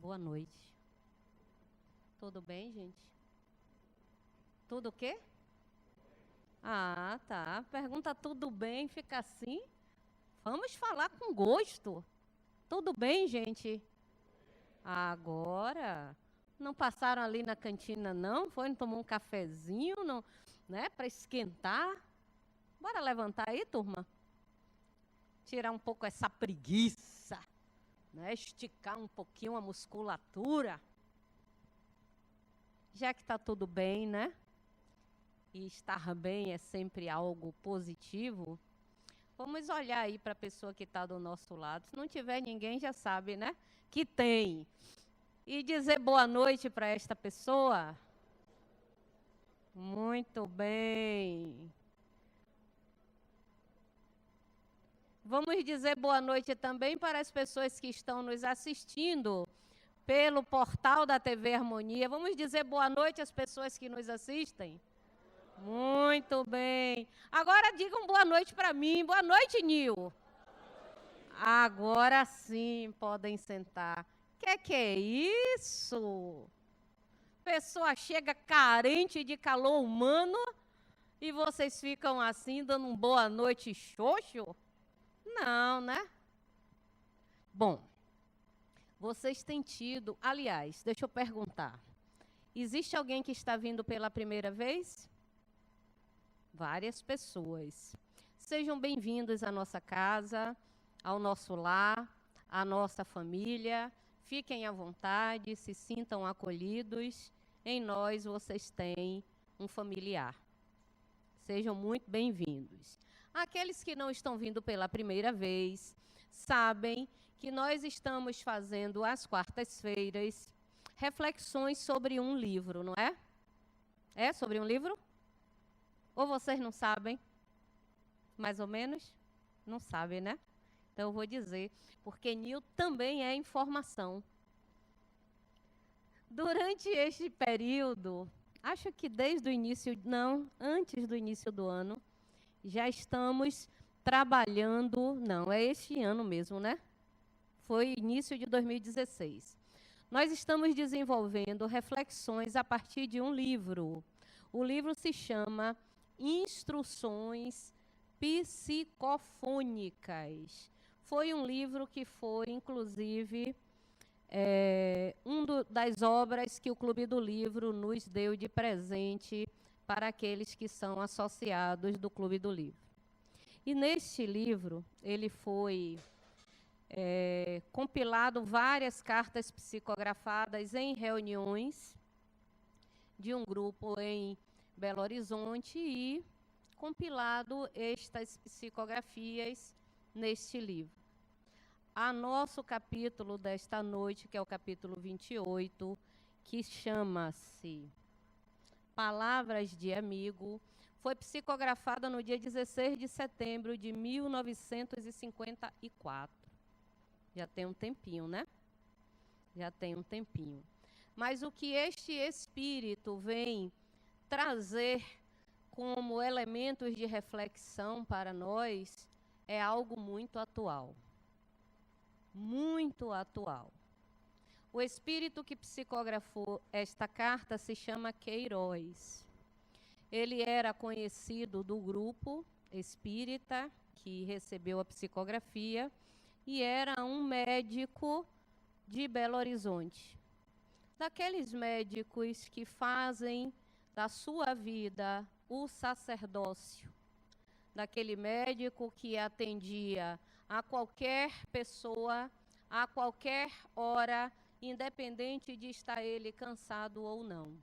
Boa noite. Tudo bem, gente? Tudo o quê? Ah, tá. Pergunta tudo bem, fica assim. Vamos falar com gosto. Tudo bem, gente? Agora, não passaram ali na cantina, não? Foi, não tomou um cafezinho, não, né, para esquentar? Bora levantar aí, turma? Tirar um pouco essa preguiça, né? Esticar um pouquinho a musculatura. Já que está tudo bem, né? E estar bem é sempre algo positivo. Vamos olhar aí para a pessoa que está do nosso lado. Se não tiver ninguém, já sabe, né? Que tem. E dizer boa noite para esta pessoa. Muito bem. Vamos dizer boa noite também para as pessoas que estão nos assistindo pelo portal da TV Harmonia. Vamos dizer boa noite às pessoas que nos assistem? Muito bem. Agora digam boa noite para mim. Boa noite, Nil. Agora sim, podem sentar. Que é isso? Pessoa chega carente de calor humano e vocês ficam assim, dando um boa noite xoxo? Não, né? Bom, vocês têm tido... Aliás, deixa eu perguntar. Existe alguém que está vindo pela primeira vez? Várias pessoas. Sejam bem-vindos à nossa casa, ao nosso lar, à nossa família. Fiquem à vontade, se sintam acolhidos. Em nós, vocês têm um familiar. Sejam muito bem-vindos. Aqueles que não estão vindo pela primeira vez, sabem que nós estamos fazendo às quartas-feiras reflexões sobre um livro, não é? É sobre um livro? Ou vocês não sabem? Mais ou menos? Não sabem, né? Então eu vou dizer, porque Nil também é informação. Durante este período, acho que desde o início, não, antes do início do ano, já estamos trabalhando, não, é este ano mesmo, né? Foi início de 2016. Nós estamos desenvolvendo reflexões a partir de um livro. O livro se chama Instruções Psicofônicas. Foi um livro que foi, inclusive, das obras que o Clube do Livro nos deu de presente para aqueles que são associados do Clube do Livro. E neste livro, ele foi compilado várias cartas psicografadas em reuniões de um grupo em Belo Horizonte e compilado estas psicografias neste livro. A nosso capítulo desta noite, que é o capítulo 28, que chama-se Palavras de Amigo, foi psicografada no dia 16 de setembro de 1954. Já tem um tempinho, né? Já tem um tempinho. Mas o que este espírito vem trazer como elementos de reflexão para nós é algo muito atual. Muito atual. O espírito que psicografou esta carta se chama Queiroz. Ele era conhecido do grupo espírita que recebeu a psicografia e era um médico de Belo Horizonte. Daqueles médicos que fazem da sua vida o sacerdócio. Daquele médico que atendia a qualquer pessoa, a qualquer hora, independente de estar ele cansado ou não.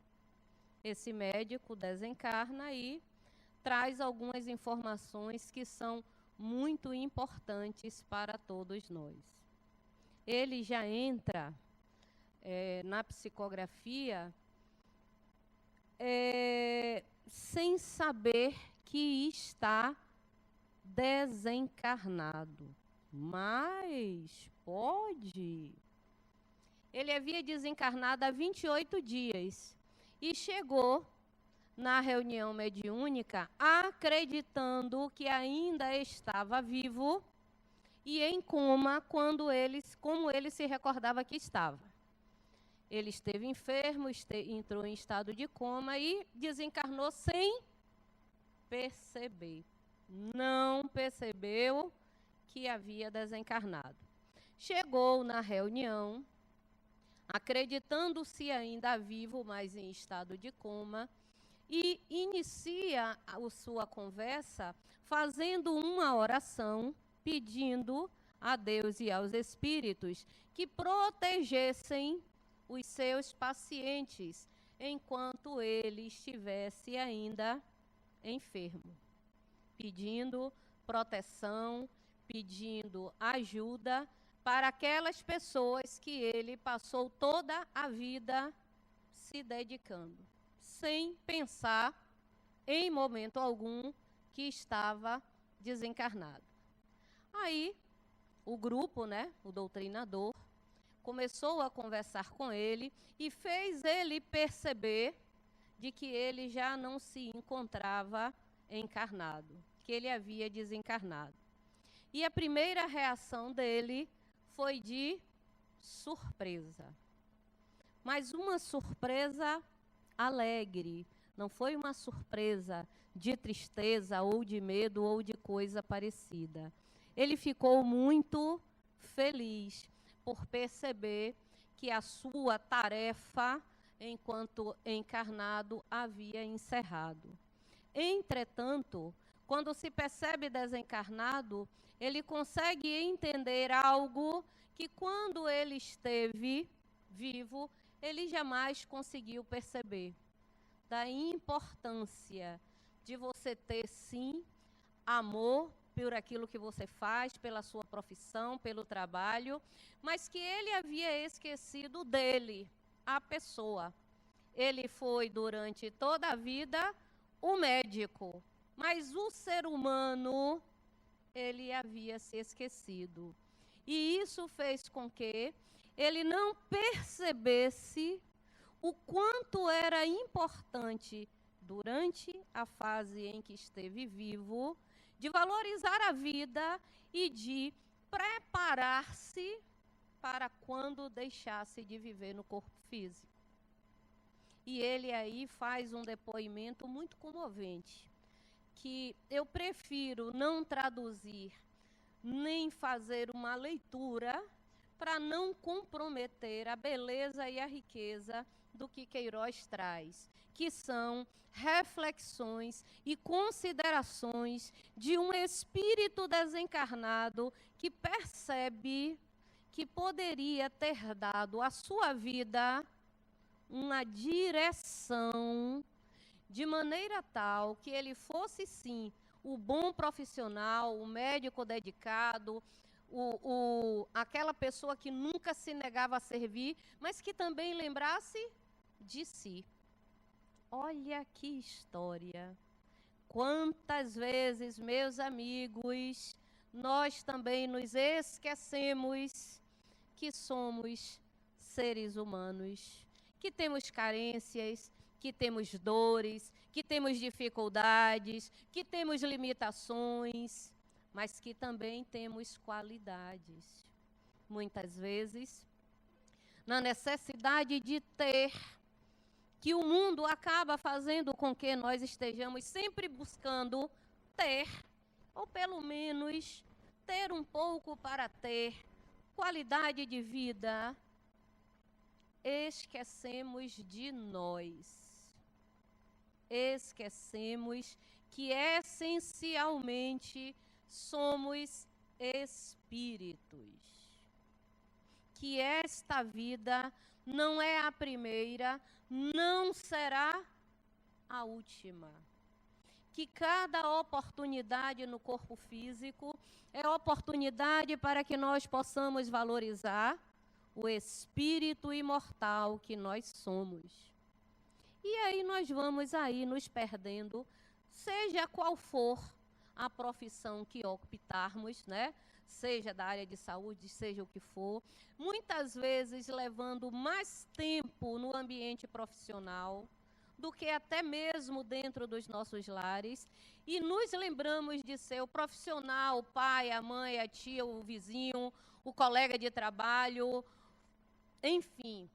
Esse médico desencarna e traz algumas informações que são muito importantes para todos nós. Ele já entra na psicografia sem saber que está desencarnado. Mas pode. Ele havia desencarnado há 28 dias e chegou na reunião mediúnica acreditando que ainda estava vivo e em coma como ele se recordava que estava. Ele esteve enfermo, entrou em estado de coma e desencarnou sem perceber. Não percebeu que havia desencarnado. Chegou na reunião, acreditando-se ainda vivo, mas em estado de coma, e inicia a sua conversa fazendo uma oração, pedindo a Deus e aos espíritos que protegessem os seus pacientes enquanto ele estivesse ainda enfermo, pedindo proteção, pedindo ajuda para aquelas pessoas que ele passou toda a vida se dedicando, sem pensar em momento algum que estava desencarnado. Aí, o grupo, o doutrinador, começou a conversar com ele e fez ele perceber de que ele já não se encontrava encarnado, que ele havia desencarnado. E a primeira reação dele foi de surpresa. Mas uma surpresa alegre, não foi uma surpresa de tristeza ou de medo ou de coisa parecida. Ele ficou muito feliz por perceber que a sua tarefa, enquanto encarnado, havia encerrado. Entretanto, quando se percebe desencarnado, ele consegue entender algo que, quando ele esteve vivo, ele jamais conseguiu perceber. Da importância de você ter, sim, amor por aquilo que você faz, pela sua profissão, pelo trabalho, mas que ele havia esquecido dele, a pessoa. Ele foi, durante toda a vida, o médico, mas o ser humano, ele havia se esquecido. E isso fez com que ele não percebesse o quanto era importante, durante a fase em que esteve vivo, de valorizar a vida e de preparar-se para quando deixasse de viver no corpo físico. E ele aí faz um depoimento muito comovente, que eu prefiro não traduzir, nem fazer uma leitura, para não comprometer a beleza e a riqueza do que Queiroz traz, que são reflexões e considerações de um espírito desencarnado que percebe que poderia ter dado à sua vida uma direção de maneira tal que ele fosse, sim, o bom profissional, o médico dedicado, aquela pessoa que nunca se negava a servir, mas que também lembrasse de si. Olha que história! Quantas vezes, meus amigos, nós também nos esquecemos que somos seres humanos, que temos carências, que temos dores, que temos dificuldades, que temos limitações, mas que também temos qualidades. Muitas vezes, na necessidade de ter, que o mundo acaba fazendo com que nós estejamos sempre buscando ter, ou pelo menos ter um pouco para ter qualidade de vida, esquecemos de nós. Esquecemos que essencialmente somos espíritos. Que esta vida não é a primeira, não será a última. Que cada oportunidade no corpo físico é oportunidade para que nós possamos valorizar o espírito imortal que nós somos. E aí nós vamos aí nos perdendo, seja qual for a profissão que optarmos, seja da área de saúde, seja o que for, muitas vezes levando mais tempo no ambiente profissional do que até mesmo dentro dos nossos lares, e nos lembramos de ser o profissional, o pai, a mãe, a tia, o vizinho, o colega de trabalho, enfim,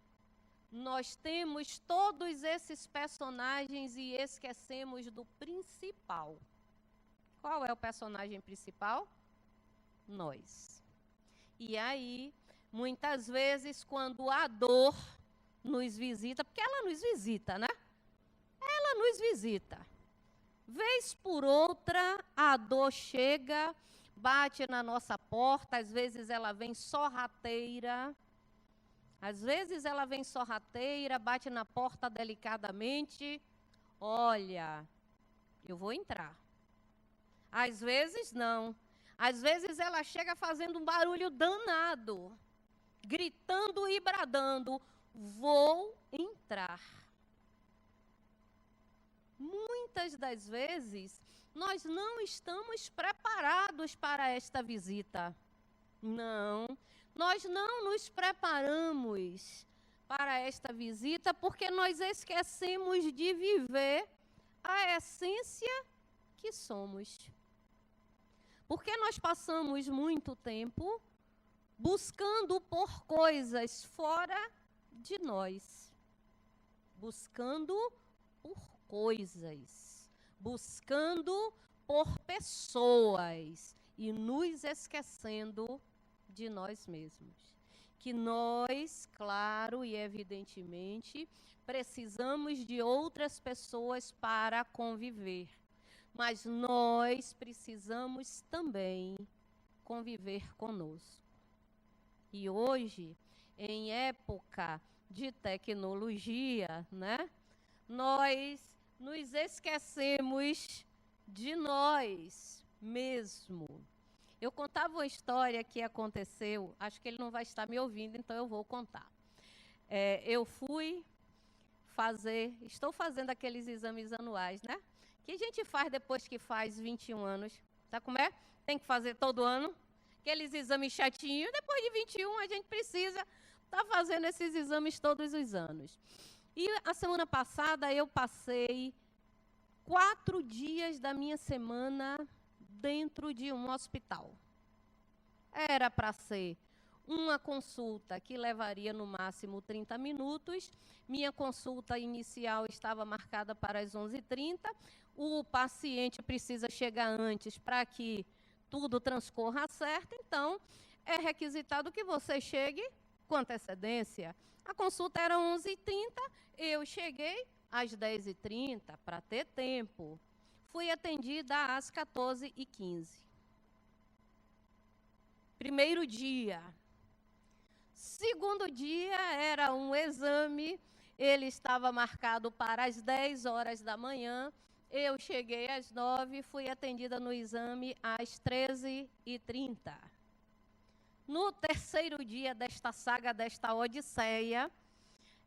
nós temos todos esses personagens e esquecemos do principal. Qual é o personagem principal? Nós. E aí, muitas vezes, quando a dor nos visita, porque ela nos visita, né? Ela nos visita. Vez por outra, a dor chega, bate na nossa porta, às vezes ela vem sorrateira. Às vezes ela vem sorrateira, bate na porta delicadamente. Olha, eu vou entrar. Às vezes não. Às vezes ela chega fazendo um barulho danado, gritando e bradando, vou entrar. Muitas das vezes, nós não estamos preparados para esta visita. Não, nós não nos preparamos para esta visita porque nós esquecemos de viver a essência que somos. Porque nós passamos muito tempo buscando por coisas fora de nós. Buscando por coisas. Buscando por pessoas. E nos esquecendo de nós mesmos. Que nós, claro e evidentemente, precisamos de outras pessoas para conviver. Mas nós precisamos também conviver conosco. E hoje, em época de tecnologia, né, nós nos esquecemos de nós mesmos. Eu contava uma história que aconteceu, acho que ele não vai estar me ouvindo, então eu vou contar. Estou fazendo aqueles exames anuais, né? Que a gente faz depois que faz 21 anos. Sabe como é? Tem que fazer todo ano. Aqueles exames chatinhos. Depois de 21, a gente precisa estar fazendo esses exames todos os anos. E a semana passada, eu passei 4 dias da minha semana dentro de um hospital. Era para ser uma consulta que levaria no máximo 30 minutos. Minha consulta inicial estava marcada para as 11h30. O paciente precisa chegar antes para que tudo transcorra certo. Então, é requisitado que você chegue com antecedência. A consulta era 11h30, eu cheguei às 10h30 para ter tempo. Fui atendida às 14h15. Primeiro dia. Segundo dia era um exame, ele estava marcado para as 10 horas da manhã. Eu cheguei às 9h, fui atendida no exame às 13h30. No terceiro dia desta saga, desta odisseia,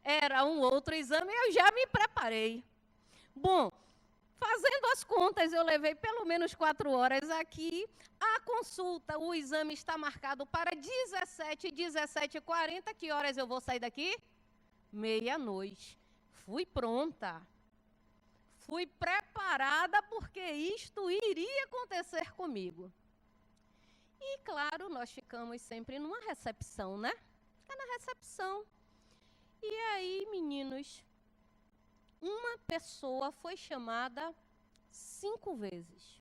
era um outro exame, eu já me preparei. Bom, fazendo as contas, eu levei pelo menos 4 horas aqui. A consulta, o exame está marcado para 17h40. Que horas eu vou sair daqui? 00:30. Fui pronta. Fui preparada porque isto iria acontecer comigo. E, claro, nós ficamos sempre numa recepção, né? Fica na recepção. E aí, meninos, uma pessoa foi chamada 5 vezes.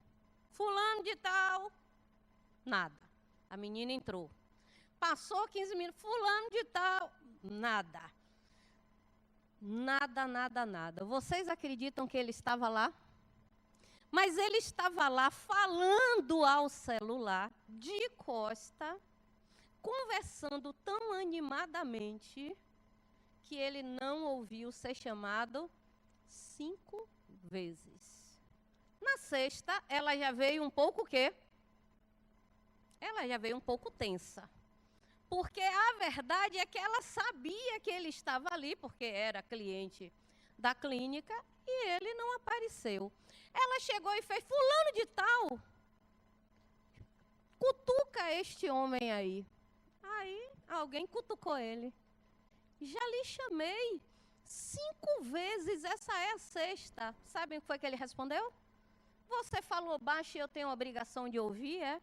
Fulano de tal, nada. A menina entrou. Passou 15 minutos, fulano de tal, nada. Nada, nada, nada. Vocês acreditam que ele estava lá? Mas ele estava lá falando ao celular, de costa, conversando tão animadamente, que ele não ouviu ser chamado 5 vezes. Na sexta, ela já veio um pouco o quê? Ela já veio um pouco tensa. Porque a verdade é que ela sabia que ele estava ali, porque era cliente da clínica, e ele não apareceu. Ela chegou e fez, fulano de tal, cutuca este homem aí. Aí alguém cutucou ele. Já lhe chamei 5 vezes, essa é a sexta. Sabem o que foi que ele respondeu? Você falou baixo e eu tenho a obrigação de ouvir, é?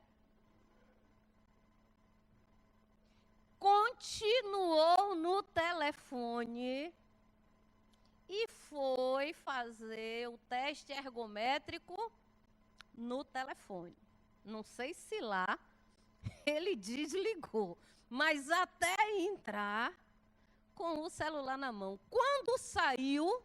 continuou no telefone e foi fazer o teste ergométrico no telefone. Não sei se lá ele desligou, mas até entrar com o celular na mão. Quando saiu,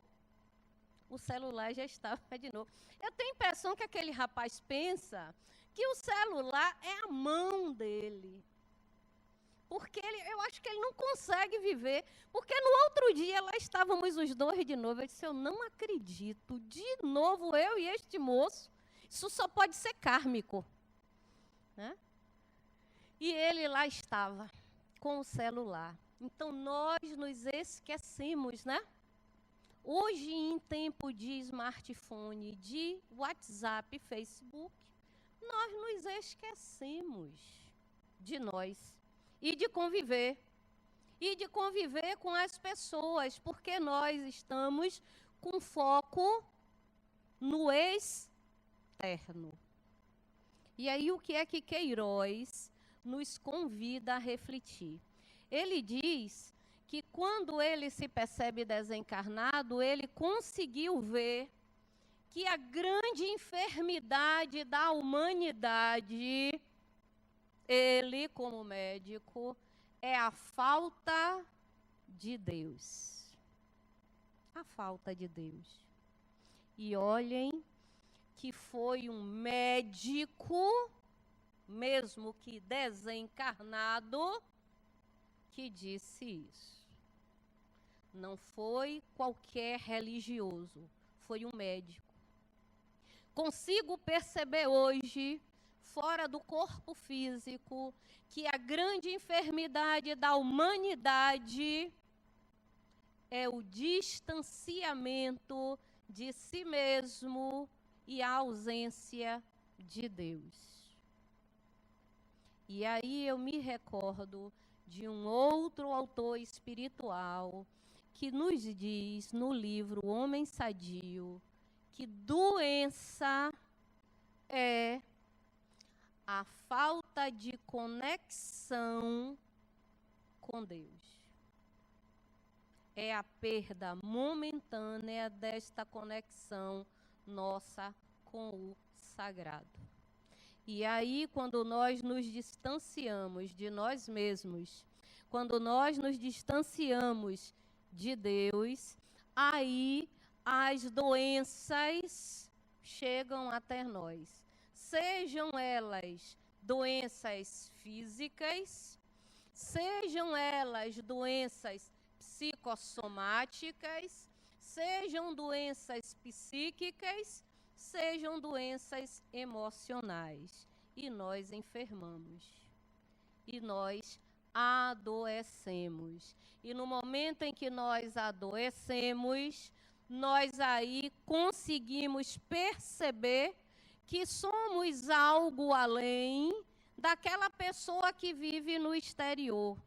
o celular já estava de novo. Eu tenho a impressão que aquele rapaz pensa que o celular é a mão dele. Porque eu acho que ele não consegue viver. Porque no outro dia, lá estávamos os dois de novo. Eu disse, eu não acredito. De novo, eu e este moço. Isso só pode ser kármico. Né? E ele lá estava, com o celular. Então, nós nos esquecemos, né? Hoje, em tempo de smartphone, de WhatsApp, Facebook, nós nos esquecemos de nós e de conviver com as pessoas, porque nós estamos com foco no externo. E aí, o que é que Queiroz nos convida a refletir? Ele diz que quando ele se percebe desencarnado, ele conseguiu ver que a grande enfermidade da humanidade, ele, como médico, é a falta de Deus. A falta de Deus. E olhem que foi um médico, mesmo que desencarnado, que disse isso. Não foi qualquer religioso, foi um médico. Consigo perceber hoje, fora do corpo físico, que a grande enfermidade da humanidade é o distanciamento de si mesmo e a ausência de Deus. E aí eu me recordo de um outro autor espiritual que nos diz no livro Homem Sadio que doença é a falta de conexão com Deus. É a perda momentânea desta conexão nossa com o sagrado. E aí, quando nós nos distanciamos de nós mesmos, quando nós nos distanciamos de Deus, aí as doenças chegam até nós. Sejam elas doenças físicas, sejam elas doenças psicossomáticas, sejam doenças psíquicas, sejam doenças emocionais. E nós enfermamos. E nós adoecemos. E no momento em que nós adoecemos, nós aí conseguimos perceber que somos algo além daquela pessoa que vive no exterior.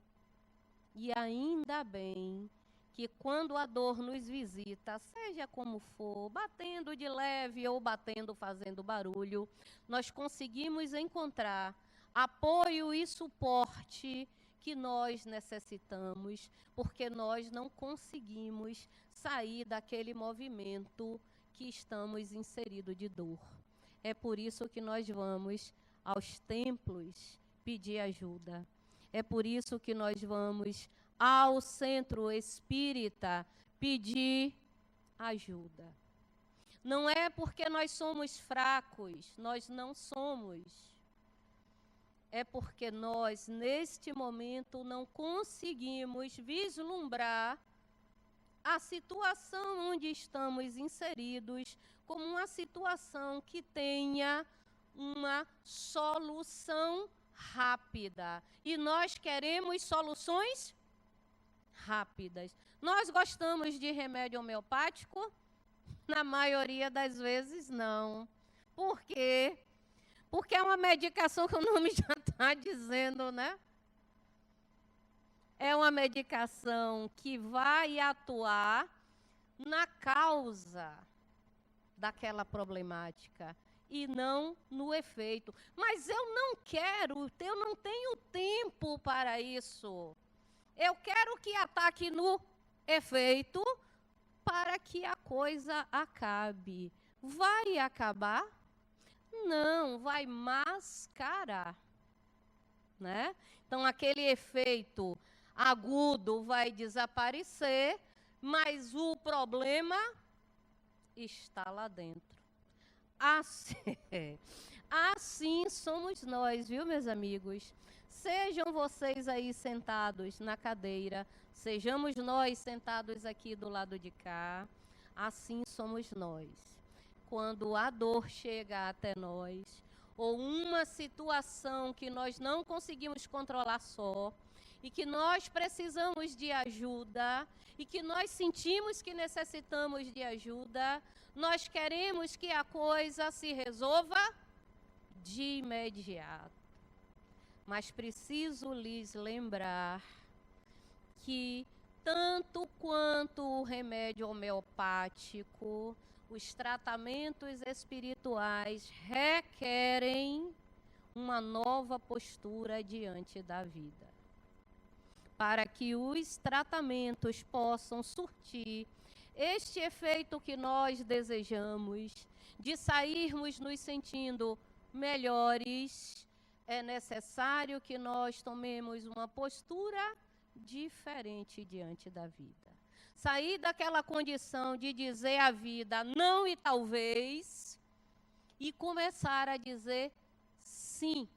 E ainda bem que quando a dor nos visita, seja como for, batendo de leve ou batendo fazendo barulho, nós conseguimos encontrar apoio e suporte que nós necessitamos, porque nós não conseguimos sair daquele movimento que estamos inseridos de dor. É por isso que nós vamos aos templos pedir ajuda. É por isso que nós vamos ao centro espírita pedir ajuda. Não é porque nós somos fracos, nós não somos. É porque nós, neste momento, não conseguimos vislumbrar a situação onde estamos inseridos como uma situação que tenha uma solução rápida. E nós queremos soluções rápidas. Nós gostamos de remédio homeopático? Na maioria das vezes, não. Por quê? Porque é uma medicação que o nome já está dizendo, né? É uma medicação que vai atuar na causa daquela problemática e não no efeito. Mas eu não quero, eu não tenho tempo para isso. Eu quero que ataque no efeito para que a coisa acabe. Vai acabar? Não, vai mascarar, né? Então, aquele efeito agudo vai desaparecer, mas o problema está lá dentro. Assim, assim somos nós, viu, meus amigos? Sejam vocês aí sentados na cadeira, sejamos nós sentados aqui do lado de cá, assim somos nós. Quando a dor chega até nós, ou uma situação que nós não conseguimos controlar só, e que nós precisamos de ajuda, e que nós sentimos que necessitamos de ajuda, nós queremos que a coisa se resolva de imediato. Mas preciso lhes lembrar que, tanto quanto o remédio homeopático, os tratamentos espirituais requerem uma nova postura diante da vida. Para que os tratamentos possam surtir este efeito que nós desejamos, de sairmos nos sentindo melhores, é necessário que nós tomemos uma postura diferente diante da vida. Sair daquela condição de dizer à vida não e talvez, e começar a dizer sim.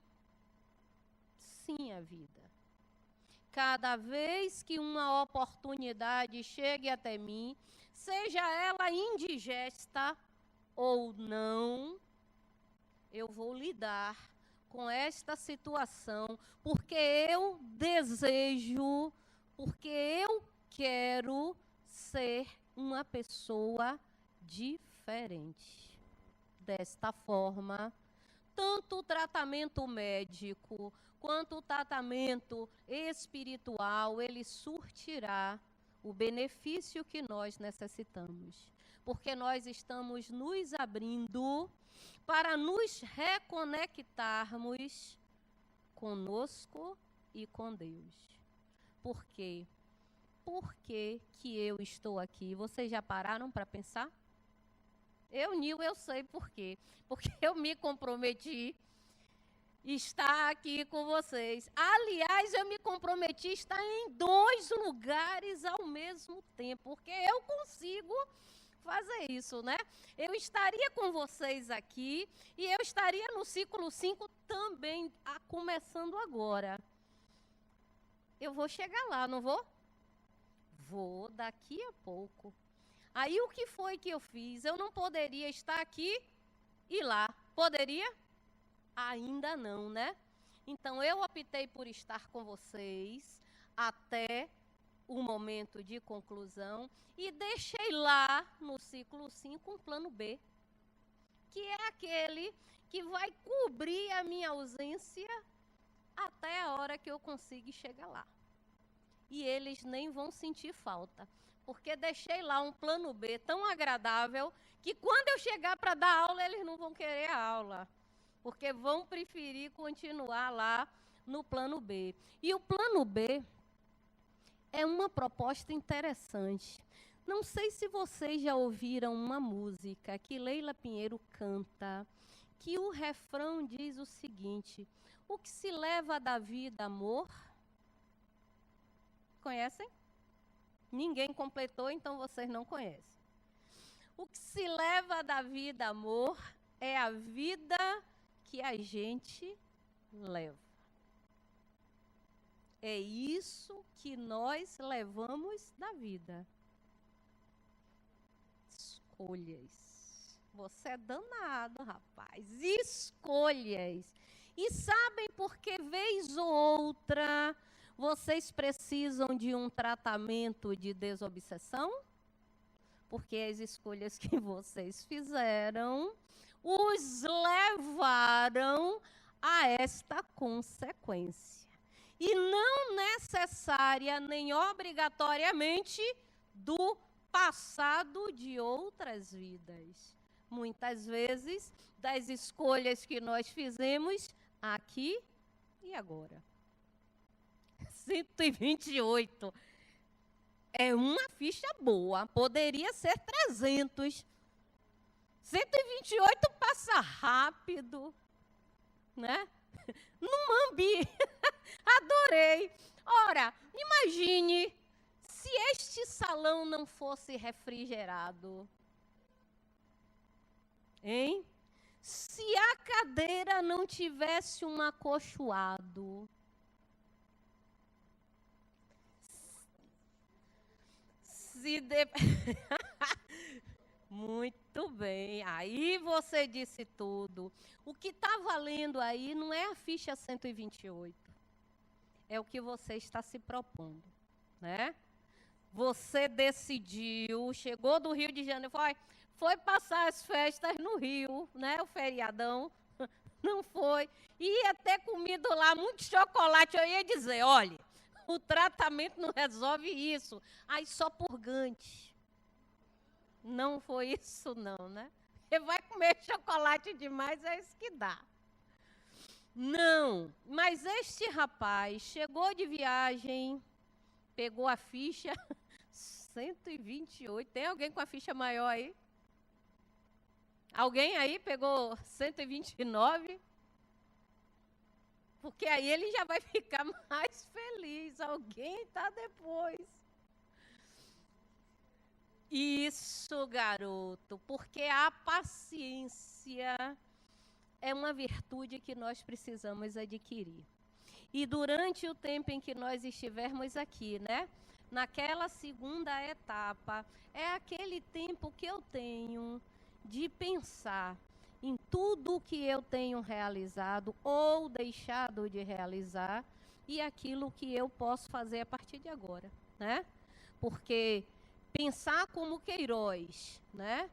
Sim à vida. Cada vez que uma oportunidade chegue até mim, seja ela indigesta ou não, eu vou lidar com esta situação, porque eu desejo, porque eu quero ser uma pessoa diferente. Desta forma, tanto o tratamento médico quanto o tratamento espiritual, ele surtirá o benefício que nós necessitamos. Porque nós estamos nos abrindo para nos reconectarmos conosco e com Deus. Por quê? Por que que eu estou aqui? Vocês já pararam para pensar? Nil, eu sei por quê. Porque eu me comprometi a estar aqui com vocês. Aliás, eu me comprometi a estar em 2 lugares ao mesmo tempo, porque eu consigo fazer isso, né? Eu estaria com vocês aqui e eu estaria no ciclo 5 também, começando agora. Eu vou chegar lá, não vou? Vou, daqui a pouco. Aí o que foi que eu fiz? Eu não poderia estar aqui e lá. Poderia? Ainda não, né? Então eu optei por estar com vocês até o momento de conclusão e deixei lá no ciclo 5 um plano B, que é aquele que vai cobrir a minha ausência até a hora que eu consiga chegar lá. E eles nem vão sentir falta, porque deixei lá um plano B tão agradável que quando eu chegar para dar aula, eles não vão querer a aula, porque vão preferir continuar lá no plano B. E o plano B é uma proposta interessante. Não sei se vocês já ouviram uma música que Leila Pinheiro canta, que o refrão diz o seguinte: o que se leva da vida, amor? Conhecem? Ninguém completou, então vocês não conhecem. O que se leva da vida, amor, é a vida que a gente leva. É isso que nós levamos da vida. Escolhas. Você é danado, rapaz. Escolhas. E sabem por que vez ou outra vocês precisam de um tratamento de desobsessão? Porque as escolhas que vocês fizeram os levaram a esta consequência. E não necessária nem obrigatoriamente do passado de outras vidas, muitas vezes, das escolhas que nós fizemos aqui e agora. 128 é uma ficha boa, poderia ser 300. 128 passa rápido, né? Num ambi. Adorei. Ora, imagine se este salão não fosse refrigerado. Hein? Se a cadeira não tivesse um acolchoado. Se de... Muito bem, aí você disse tudo. O que está valendo aí não é a ficha 128, é o que você está se propondo, né? Você decidiu, chegou do Rio de Janeiro, foi passar as festas no Rio, né? O feriadão, não foi. Ia ter comido lá muito chocolate, eu ia dizer, olha, o tratamento não resolve isso, aí só purgante. Não foi isso não, né? Você vai comer chocolate demais, é isso que dá. Não, mas este rapaz chegou de viagem, pegou a ficha 128. Tem alguém com a ficha maior aí? Alguém aí pegou 129? Porque aí ele já vai ficar mais feliz. Alguém está depois. Isso, garoto, porque a paciência é uma virtude que nós precisamos adquirir. E durante o tempo em que nós estivermos aqui, né? Naquela segunda etapa, é aquele tempo que eu tenho de pensar em tudo o que eu tenho realizado ou deixado de realizar e aquilo que eu posso fazer a partir de agora, né? Porque pensar como Queiroz, né?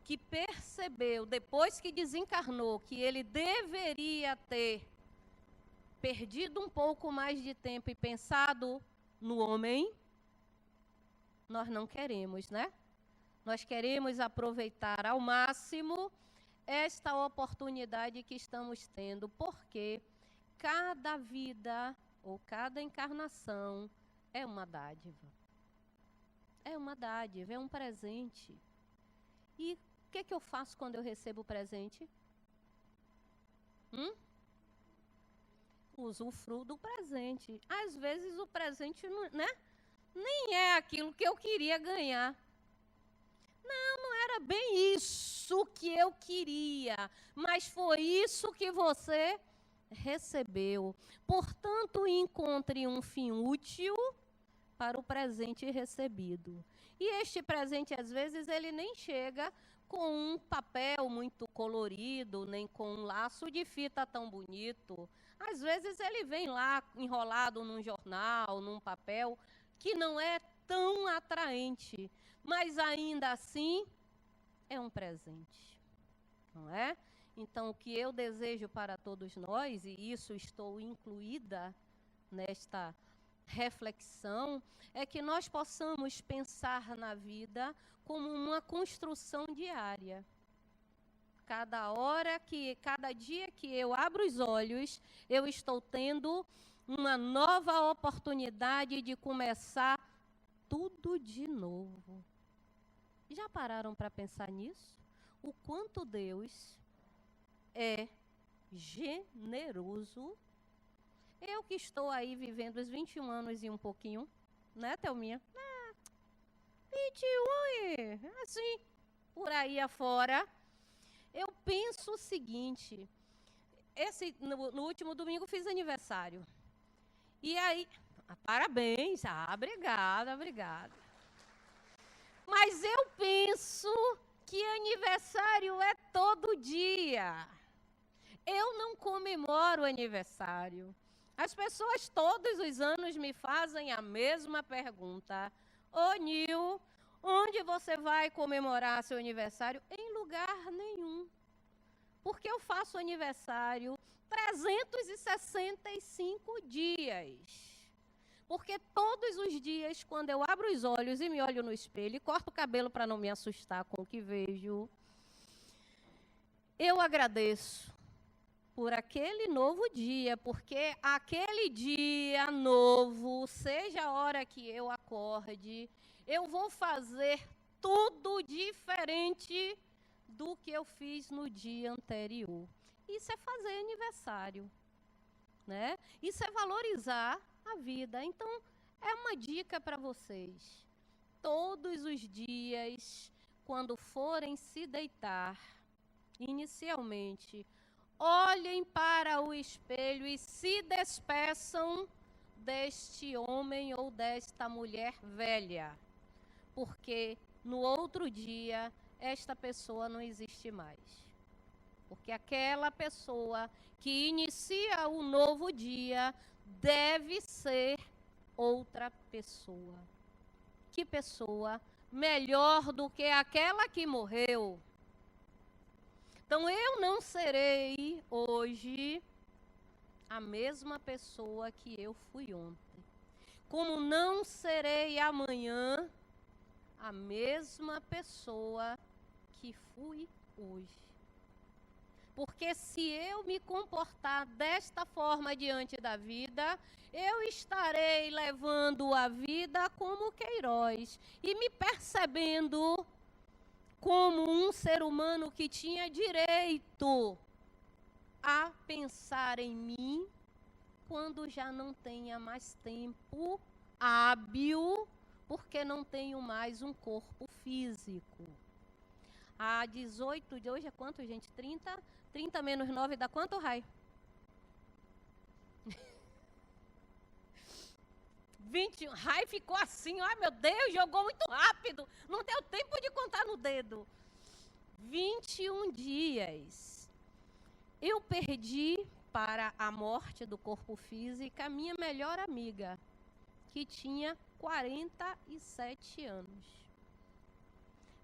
Que percebeu, depois que desencarnou, que ele deveria ter perdido um pouco mais de tempo e pensado no homem, nós não queremos, né? Nós queremos aproveitar ao máximo esta oportunidade que estamos tendo, porque cada vida ou cada encarnação é uma dádiva. É uma dádiva, é um presente. E o que eu faço quando eu recebo o presente? Usufruo do presente. Às vezes o presente não, né? Nem é aquilo que eu queria ganhar. Não era bem isso que eu queria, mas foi isso que você recebeu. Portanto, encontre um fim útil para o presente recebido. E este presente, às vezes, ele nem chega com um papel muito colorido, nem com um laço de fita tão bonito. Às vezes ele vem lá enrolado num jornal, num papel, que não é tão atraente, mas ainda assim é um presente, não é? Então, o que eu desejo para todos nós, e isso estou incluída nesta reflexão, é que nós possamos pensar na vida como uma construção diária. Cada dia que eu abro os olhos, eu estou tendo uma nova oportunidade de começar tudo de novo. Já pararam para pensar nisso? O quanto Deus é generoso. Eu que estou aí vivendo os 21 anos e um pouquinho, né, Thelminha? 21 e assim, por aí afora. Eu penso o seguinte, no último domingo fiz aniversário. E aí, parabéns, obrigada. Mas eu penso que aniversário é todo dia. Eu não comemoro aniversário. As pessoas todos os anos me fazem a mesma pergunta. Ô Nil, onde você vai comemorar seu aniversário? Em lugar nenhum. Porque eu faço aniversário 365 dias. Porque todos os dias, quando eu abro os olhos e me olho no espelho e corto o cabelo para não me assustar com o que vejo, Eu agradeço por aquele novo dia, porque aquele dia novo, seja a hora que eu acorde, eu vou fazer tudo diferente do que eu fiz no dia anterior. Isso é fazer aniversário, né? Isso é valorizar a vida. Então, é uma dica para vocês. Todos os dias, quando forem se deitar, inicialmente, olhem para o espelho e se despeçam deste homem ou desta mulher velha, porque no outro dia esta pessoa não existe mais. Porque aquela pessoa que inicia o novo dia deve ser outra pessoa. Que pessoa melhor do que aquela que morreu? Então, eu não serei hoje a mesma pessoa que eu fui ontem. Como não serei amanhã a mesma pessoa que fui hoje. Porque se eu me comportar desta forma diante da vida, eu estarei levando a vida como Queiroz e me percebendo como um ser humano que tinha direito a pensar em mim quando já não tenha mais tempo hábil, porque não tenho mais um corpo físico. A 18 de hoje é quanto, gente? 30? 30 menos 9 dá quanto, Rai? 21. Rai ficou assim, ai meu Deus, jogou muito rápido. Não deu tempo de contar no dedo. 21 dias. Eu perdi para a morte do corpo físico a minha melhor amiga, que tinha 47 anos.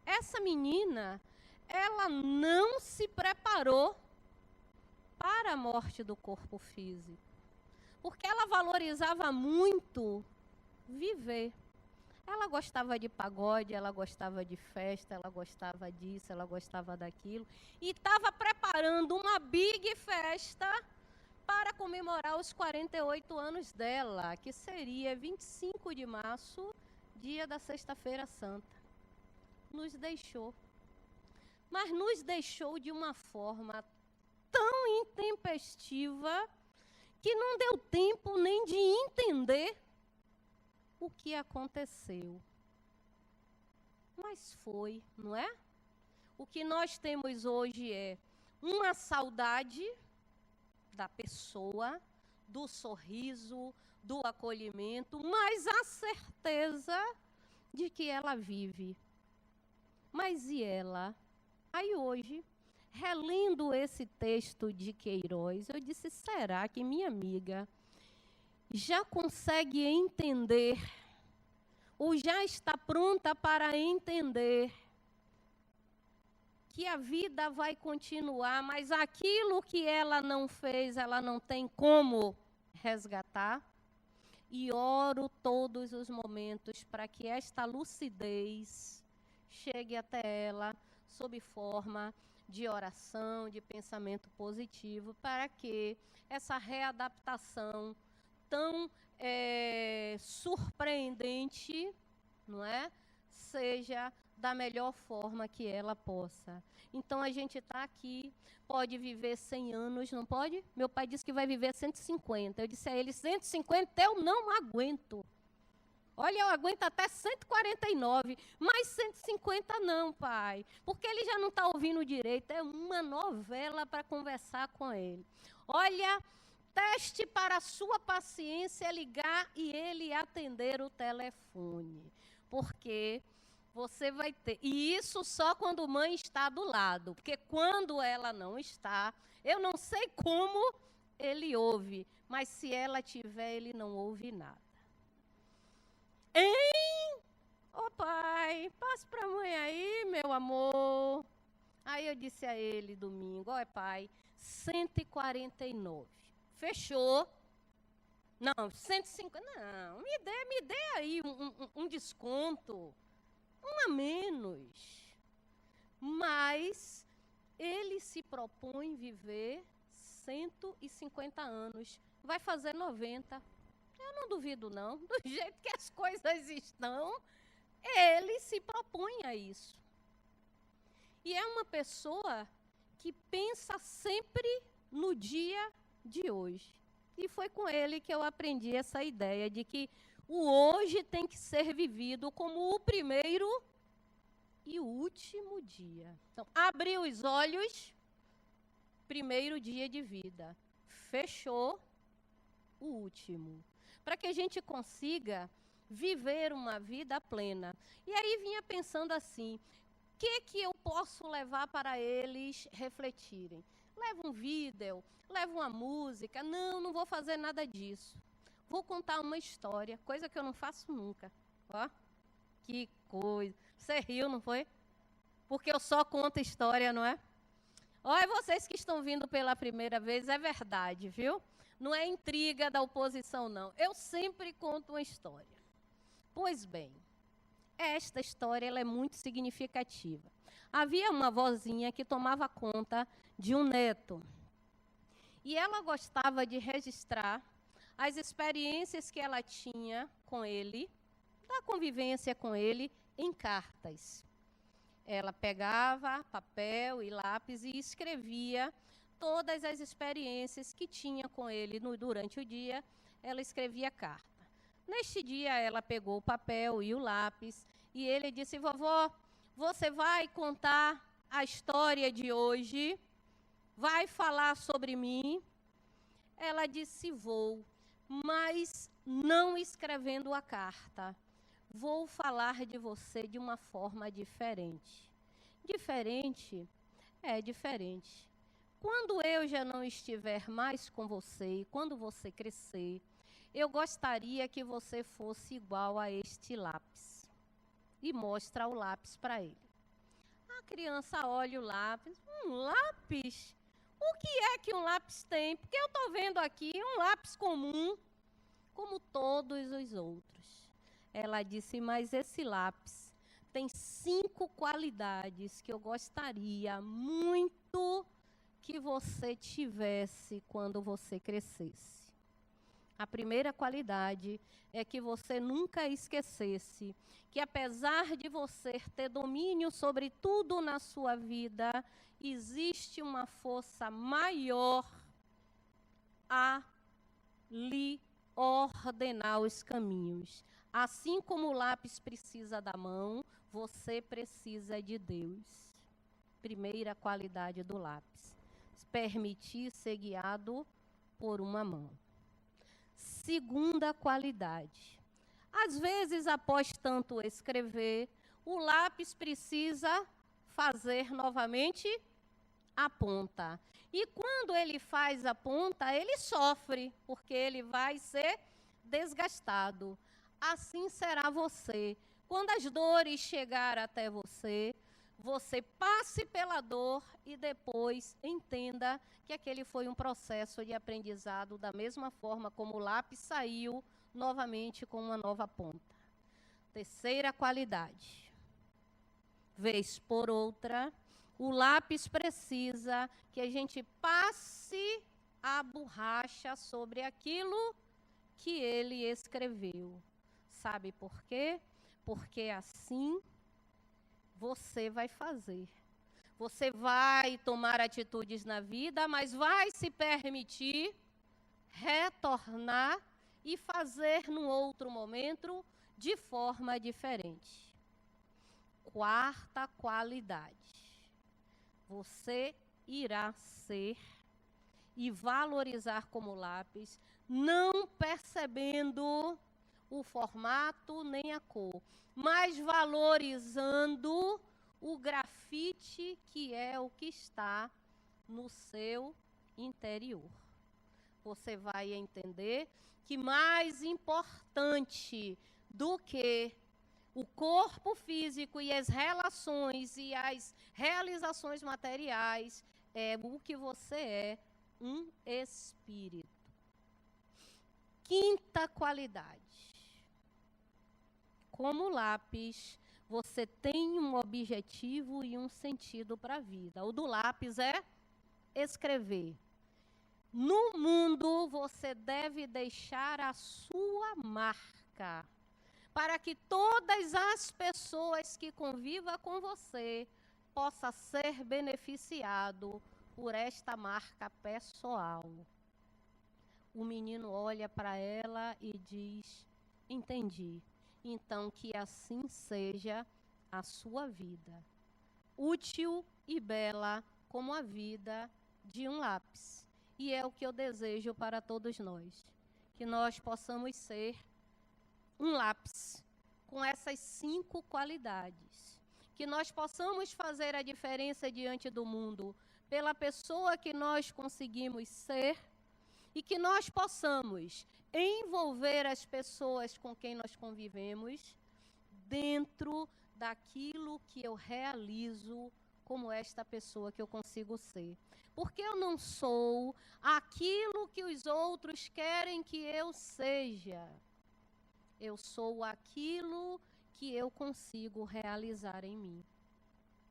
Essa menina, ela não se preparou para a morte do corpo físico, porque ela valorizava muito viver. Ela gostava de pagode, ela gostava de festa, ela gostava disso, ela gostava daquilo, e estava preparando uma big festa para comemorar os 48 anos dela, que seria 25 de março, dia da Sexta-feira Santa. Nos deixou. Mas nos deixou de uma forma tão intempestiva que não deu tempo nem de entender o que aconteceu. Mas foi, não é? O que nós temos hoje é uma saudade da pessoa, do sorriso, do acolhimento, mas a certeza de que ela vive. Mas e ela? Aí hoje, relendo esse texto de Queiroz, eu disse, será que minha amiga já consegue entender, ou já está pronta para entender, que a vida vai continuar, mas aquilo que ela não fez, ela não tem como resgatar? E oro todos os momentos para que esta lucidez chegue até ela sob forma de oração, de pensamento positivo, para que essa readaptação tão surpreendente, não é? Seja da melhor forma que ela possa. Então, a gente está aqui, pode viver 100 anos, não pode? Meu pai disse que vai viver 150. Eu disse a ele, 150 eu não aguento. Olha, eu aguento até 149, mas 150 não, pai. Porque ele já não está ouvindo direito, é uma novela para conversar com ele. Olha, teste para a sua paciência ligar e ele atender o telefone. Porque você vai ter... E isso só quando mãe está do lado. Porque quando ela não está, eu não sei como ele ouve. Mas se ela tiver, ele não ouve nada. Hein? Ô pai, passe para a mãe aí, meu amor. Aí eu disse a ele domingo, ó pai, 149. Fechou. Não, 150, não, me dê aí um desconto, um a menos. Mas ele se propõe viver 150 anos. Vai fazer 90. Eu não duvido, não. Do jeito que as coisas estão, ele se propõe a isso. E é uma pessoa que pensa sempre no dia de hoje. E foi com ele que eu aprendi essa ideia de que o hoje tem que ser vivido como o primeiro e o último dia. Então, abriu os olhos, primeiro dia de vida. Fechou, o último. Para que a gente consiga viver uma vida plena. E aí vinha pensando assim, o que eu posso levar para eles refletirem? Leva um vídeo, leva uma música. Não vou fazer nada disso. Vou contar uma história, coisa que eu não faço nunca. Ó, que coisa. Você riu, não foi? Porque eu só conto história, não é? Olha, vocês que estão vindo pela primeira vez, é verdade, viu? Não é intriga da oposição, não. Eu sempre conto uma história. Pois bem, esta história ela é muito significativa. Havia uma vozinha que tomava conta de um neto. E ela gostava de registrar as experiências que ela tinha com ele, da convivência com ele, em cartas. Ela pegava papel e lápis e escrevia todas as experiências que tinha com ele durante o dia, ela escrevia carta. Neste dia, ela pegou o papel e o lápis e ele disse, vovó, você vai contar a história de hoje? Vai falar sobre mim? Ela disse, vou, mas não escrevendo a carta. Vou falar de você de uma forma diferente. Diferente? É diferente. Quando eu já não estiver mais com você, e quando você crescer, eu gostaria que você fosse igual a este lápis. E mostra o lápis para ele. A criança olha o lápis. Lápis? O que é que um lápis tem? Porque eu estou vendo aqui um lápis comum, como todos os outros. Ela disse, mas esse lápis tem 5 qualidades que eu gostaria muito que você tivesse quando você crescesse. A primeira qualidade é que você nunca esquecesse que, apesar de você ter domínio sobre tudo na sua vida, existe uma força maior a lhe ordenar os caminhos. Assim como o lápis precisa da mão, você precisa de Deus. Primeira qualidade do lápis. Permitir ser guiado por uma mão. Segunda qualidade. Às vezes, após tanto escrever, o lápis precisa fazer novamente a ponta. E quando ele faz a ponta, ele sofre, porque ele vai ser desgastado. Assim será você. Quando as dores chegarem até você, você passe pela dor e depois entenda que aquele foi um processo de aprendizado, da mesma forma como o lápis saiu novamente com uma nova ponta. Terceira qualidade. Vez por outra, o lápis precisa que a gente passe a borracha sobre aquilo que ele escreveu. Sabe por quê? Porque assim você vai fazer. Você vai tomar atitudes na vida, mas vai se permitir retornar e fazer num outro momento de forma diferente. Quarta qualidade. Você irá ser e valorizar como lápis, não percebendo o formato nem a cor, mas valorizando o grafite que é o que está no seu interior. Você vai entender que mais importante do que o corpo físico e as relações e as realizações materiais é o que você é, um espírito. Quinta qualidade. Como lápis, você tem um objetivo e um sentido para a vida. O do lápis é escrever. No mundo, você deve deixar a sua marca, para que todas as pessoas que convivam com você possam ser beneficiados por esta marca pessoal. O menino olha para ela e diz: entendi. Então, que assim seja a sua vida, útil e bela como a vida de um lápis. E é o que eu desejo para todos nós, que nós possamos ser um lápis com essas 5 qualidades, que nós possamos fazer a diferença diante do mundo pela pessoa que nós conseguimos ser e que nós possamos envolver as pessoas com quem nós convivemos dentro daquilo que eu realizo como esta pessoa que eu consigo ser. Porque eu não sou aquilo que os outros querem que eu seja. Eu sou aquilo que eu consigo realizar em mim.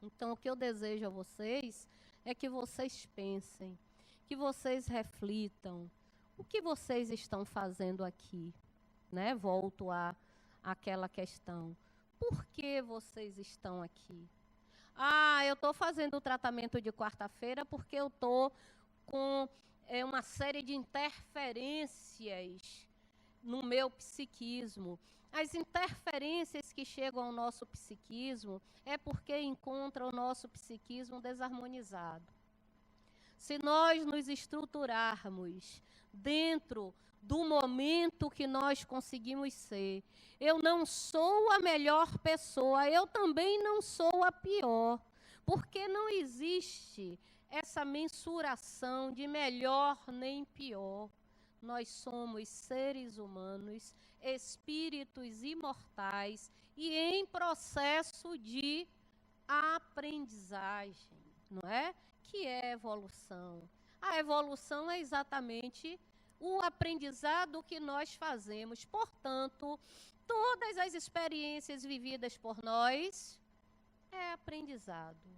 Então, o que eu desejo a vocês é que vocês pensem, que vocês reflitam. O que vocês estão fazendo aqui? Né? Volto àquela questão. Por que vocês estão aqui? Eu estou fazendo o tratamento de quarta-feira porque eu estou com uma série de interferências no meu psiquismo. As interferências que chegam ao nosso psiquismo é porque encontram o nosso psiquismo desarmonizado. Se nós nos estruturarmos dentro do momento que nós conseguimos ser, eu não sou a melhor pessoa, eu também não sou a pior, porque não existe essa mensuração de melhor nem pior. Nós somos seres humanos, espíritos imortais e em processo de aprendizagem, não é? Que é evolução. A evolução é exatamente o aprendizado que nós fazemos. Portanto, todas as experiências vividas por nós é aprendizado.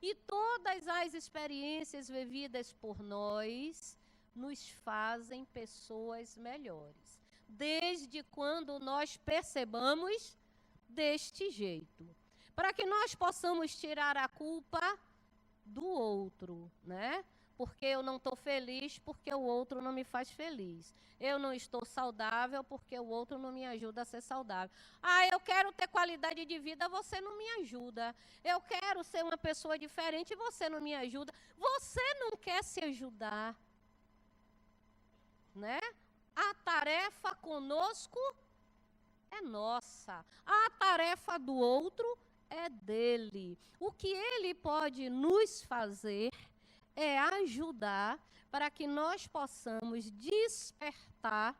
E todas as experiências vividas por nós nos fazem pessoas melhores. Desde quando nós percebamos deste jeito. Para que nós possamos tirar a culpa do outro, né? Porque eu não estou feliz porque o outro não me faz feliz. Eu não estou saudável porque o outro não me ajuda a ser saudável. Eu quero ter qualidade de vida, você não me ajuda. Eu quero ser uma pessoa diferente, você não me ajuda. Você não quer se ajudar, né? A tarefa conosco é nossa. A tarefa do outro é dele. O que ele pode nos fazer é ajudar para que nós possamos despertar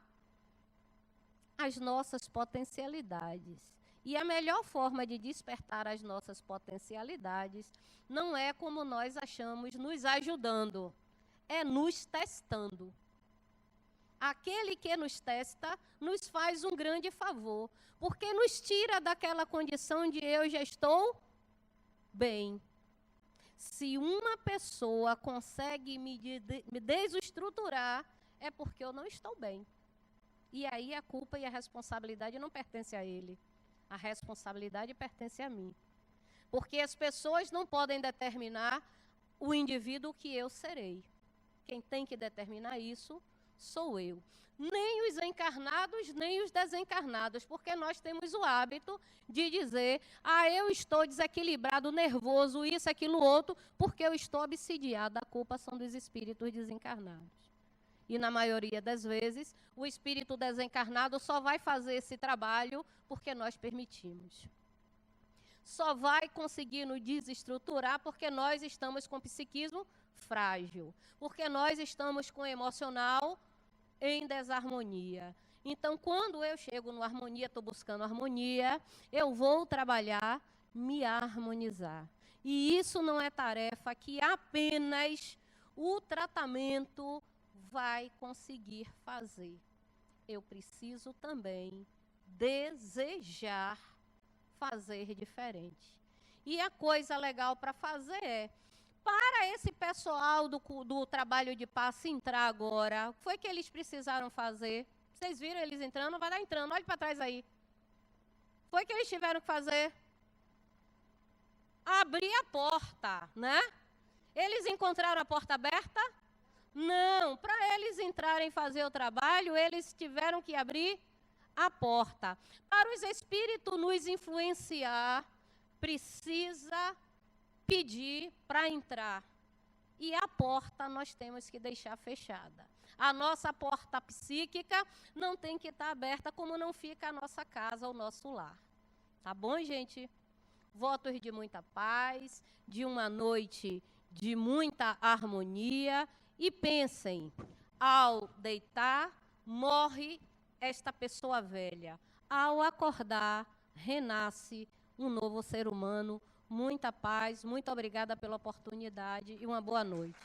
as nossas potencialidades. E a melhor forma de despertar as nossas potencialidades não é como nós achamos nos ajudando, é nos testando. Aquele que nos testa nos faz um grande favor, porque nos tira daquela condição de eu já estou bem. Se uma pessoa consegue me desestruturar, é porque eu não estou bem. E aí a culpa e a responsabilidade não pertencem a ele. A responsabilidade pertence a mim. Porque as pessoas não podem determinar o indivíduo que eu serei. Quem tem que determinar isso sou eu. Nem os encarnados, nem os desencarnados, porque nós temos o hábito de dizer, eu estou desequilibrado, nervoso, isso, aquilo, outro, porque eu estou obsidiado. A culpa são dos espíritos desencarnados. E na maioria das vezes, o espírito desencarnado só vai fazer esse trabalho porque nós permitimos. Só vai conseguir nos desestruturar porque nós estamos com psiquismo frágil, porque nós estamos com emocional em desarmonia. Então, quando eu chego no harmonia, estou buscando harmonia, eu vou trabalhar, me harmonizar. E isso não é tarefa que apenas o tratamento vai conseguir fazer. Eu preciso também desejar fazer diferente. E a coisa legal para fazer é, para esse pessoal do trabalho de passe entrar agora, o que foi que eles precisaram fazer? Vocês viram eles entrando? Vai lá entrando, olhe para trás aí. Foi que eles tiveram que fazer? Abrir a porta, né? Eles encontraram a porta aberta? Não, para eles entrarem e fazer o trabalho, eles tiveram que abrir a porta. Para os espíritos nos influenciar, precisa pedir para entrar. E a porta nós temos que deixar fechada. A nossa porta psíquica não tem que estar aberta, como não fica a nossa casa, o nosso lar. Tá bom, gente? Votos de muita paz, de uma noite de muita harmonia. E pensem, ao deitar, morre esta pessoa velha. Ao acordar, renasce um novo ser humano. Muita paz, muito obrigada pela oportunidade e uma boa noite.